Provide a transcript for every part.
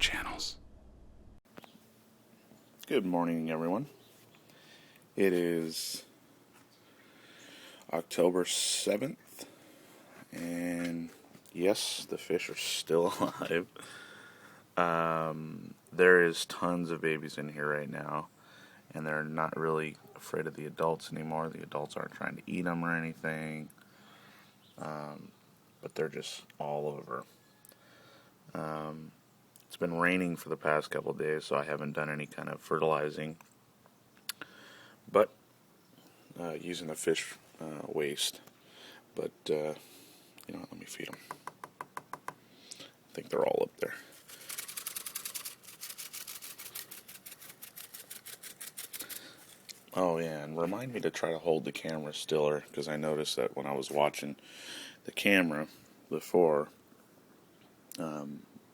channels. Good morning, everyone. It is October 7th, and yes, the fish are still alive. There is tons of babies in here right now, and they're not really afraid of the adults anymore. The adults aren't trying to eat them or anything, but they're just all over. It's been raining for the past couple of days, so I haven't done any kind of fertilizing, but using the fish waste. But let me feed them. I think they're all up there. Oh yeah, and remind me to try to hold the camera stiller, because I noticed that when I was watching the camera before,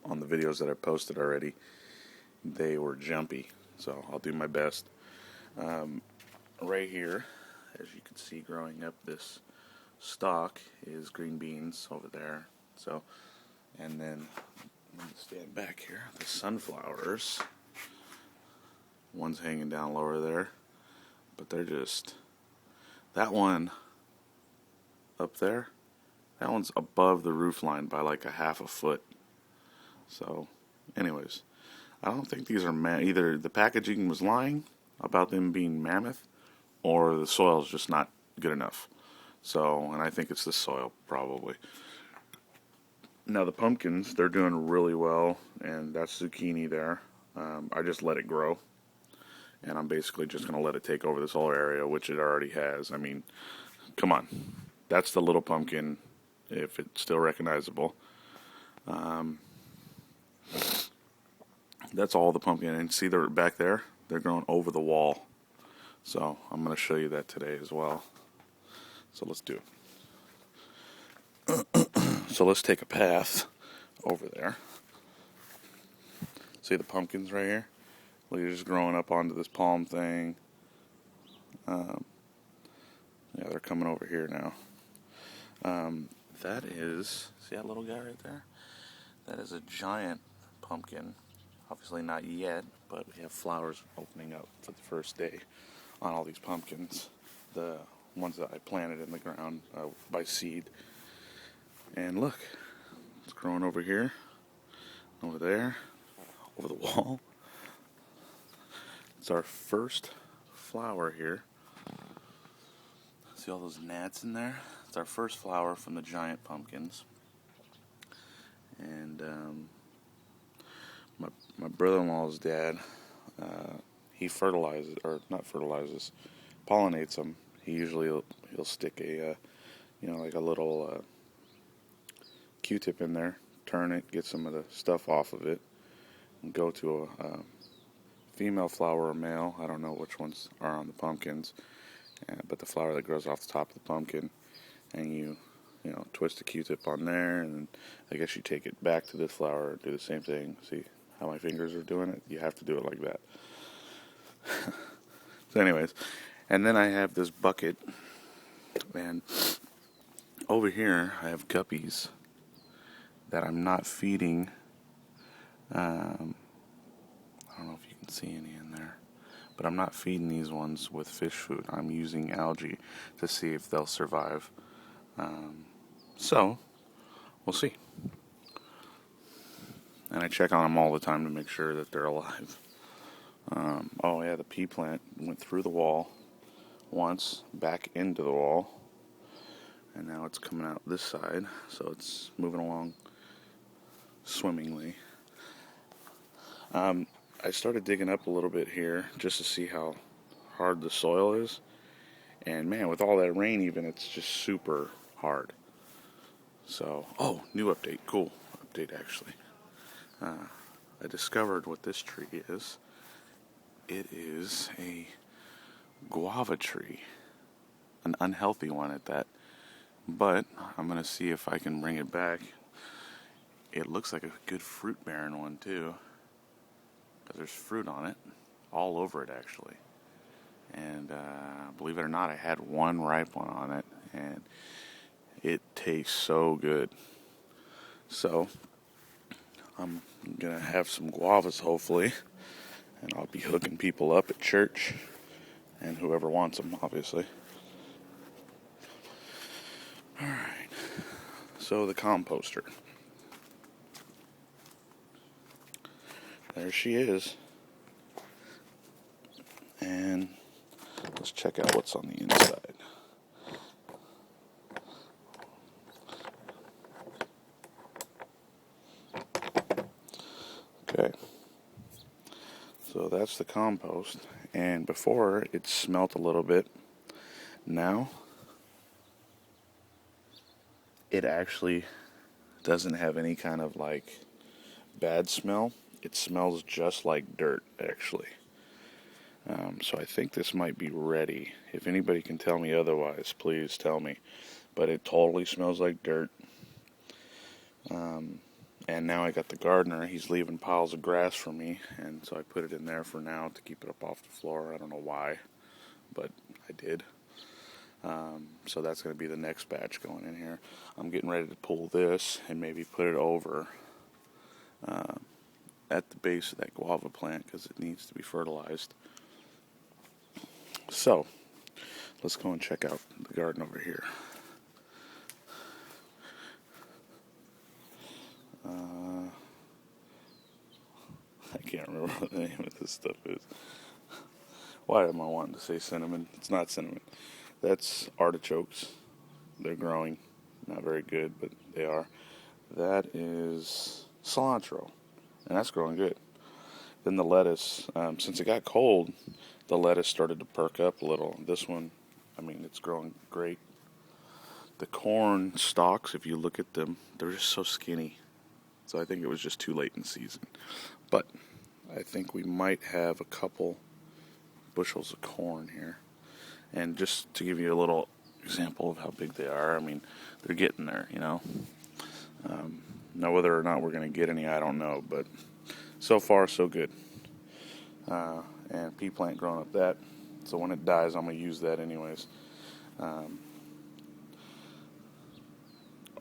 on the videos that I posted already, they were jumpy. So I'll do my best. Right here, as you can see growing up this stalk, is green beans over there. So, and then, let me stand back here, the sunflowers. One's hanging down lower there, but they're just, that one up there, that one's above the roof line by like a half a foot. So, anyways, I don't think these are either the packaging was lying about them being mammoth, or the soil's just not good enough. So, and I think it's the soil, probably. Now the pumpkins, they're doing really well, and that's zucchini there. I just let it grow, and I'm basically just going to let it take over this whole area, which it already has. I mean, come on. That's the little pumpkin, if it's still recognizable. That's all the pumpkin. And see, they're back there? They're growing over the wall. So I'm going to show you that today as well. So let's do it. So let's take a path over there. See the pumpkins right here? Look, they're just growing up onto this palm thing. Yeah, they're coming over here now. That is, see that little guy right there? That is a giant pumpkin. Obviously not yet, but we have flowers opening up for the first day on all these pumpkins. The ones that I planted in the ground by seed. And look, it's growing over here, over there, over the wall. It's our first flower here. See all those gnats in there? It's our first flower from the giant pumpkins. And my brother-in-law's dad, he fertilizes, or not fertilizes, pollinates them. He usually he'll stick a like a little Q-tip in there, turn it, get some of the stuff off of it, and go to a female flower or male. I don't know which ones are on the pumpkins, but the flower that grows off the top of the pumpkin, and you twist the Q-tip on there, and I guess you take it back to this flower and do the same thing. See how my fingers are doing it? You have to do it like that. So anyways, and then I have this bucket, and over here I have guppies that I'm not feeding. I don't know if you can see any in there, but I'm not feeding these ones with fish food. I'm using algae to see if they'll survive. So we'll see. And I check on them all the time to make sure that they're alive. Oh yeah, the pea plant went through the wall once, back into the wall, and now it's coming out this side, so it's moving along swimmingly. I started digging up a little bit here just to see how hard the soil is, and man, with all that rain even, it's just super hard. So, new update, cool update actually. I discovered what this tree is. It is a guava tree, an unhealthy one at that, but I'm going to see if I can bring it back. It looks like a good fruit-bearing one too, because there's fruit on it, all over it actually. And believe it or not, I had one ripe one on it, and it tastes so good. So I'm gonna have some guavas hopefully, and I'll be hooking people up at church, and whoever wants them, obviously. Alright, so the composter. There she is. And let's check out what's on the inside. Okay. So that's the compost. And before it smelt a little bit. Now it actually doesn't have any kind of like bad smell. It smells just like dirt, actually. So I think this might be ready. If anybody can tell me otherwise, please tell me. But it totally smells like dirt. And now I got the gardener. He's leaving piles of grass for me, and so I put it in there for now to keep it up off the floor. I don't know why, but I did. So that's going to be the next batch going in here. I'm getting ready to pull this and maybe put it over at the base of that guava plant because it needs to be fertilized. So let's go and check out the garden over here. I can't remember what the name of this stuff is. Why am I wanting to say cinnamon? It's not cinnamon. That's artichokes. They're growing. Not very good, but they are. That is cilantro, and that's growing good. Then the lettuce, since it got cold, the lettuce started to perk up a little. This one, I mean, it's growing great. The corn stalks, if you look at them, they're just so skinny. So I think it was just too late in season. But I think we might have a couple bushels of corn here. And just to give you a little example of how big they are, I mean, they're getting there, you know. Now whether or not we're going to get any, I don't know. But so far, so good. And pea plant growing up that. So when it dies, I'm going to use that anyways.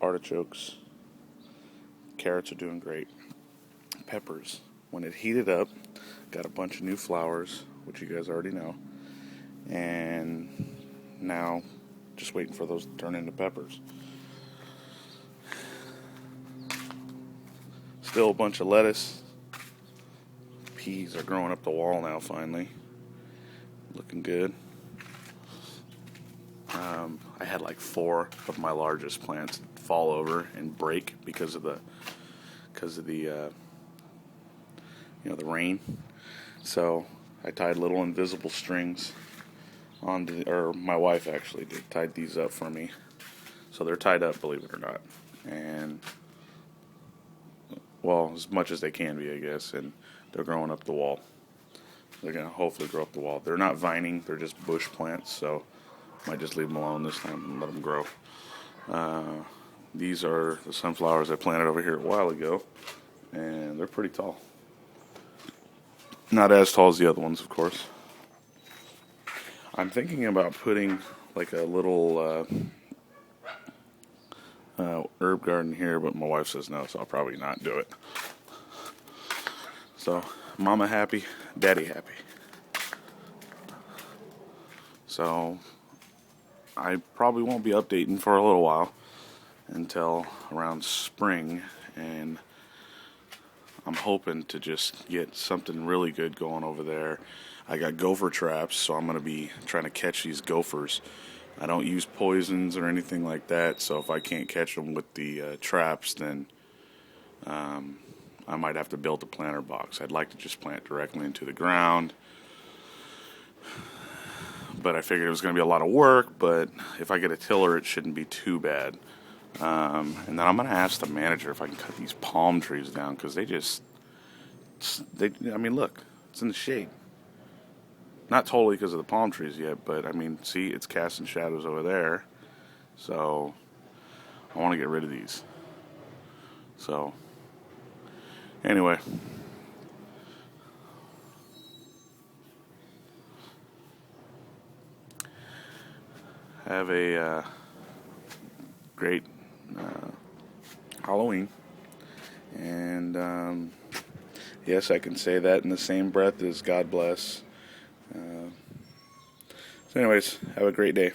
Artichokes. Carrots are doing great. Peppers. When it heated up, got a bunch of new flowers, which you guys already know. And now, just waiting for those to turn into peppers. Still a bunch of lettuce. Peas are growing up the wall now, finally. Looking good. I had like 4 of my largest plants fall over and break because of the the rain. So I tied little invisible strings onto, or my wife actually did, tied these up for me. So they're tied up, believe it or not. And well, as much as they can be, I guess, and they're growing up the wall. They're going to hopefully grow up the wall. They're not vining, they're just bush plants, so I might just leave them alone this time and let them grow. These are the sunflowers I planted over here a while ago, and they're pretty tall. Not as tall as the other ones, of course. I'm thinking about putting like a little herb garden here, but my wife says no, so I'll probably not do it. So, mama happy, daddy happy. So, I probably won't be updating for a little while until around spring, and I'm hoping to just get something really good going over there. I got gopher traps, so I'm going to be trying to catch these gophers. I don't use poisons or anything like that, so if I can't catch them with the traps, then I might have to build a planter box. I'd like to just plant directly into the ground, but I figured it was going to be a lot of work, but if I get a tiller, it shouldn't be too bad. And then I'm going to ask the manager if I can cut these palm trees down, because I mean, look, it's in the shade. Not totally because of the palm trees yet, but I mean, see, it's casting shadows over there. So I want to get rid of these. So anyway, have a great Halloween, And yes, I can say that in the same breath as God bless. So anyways, have a great day.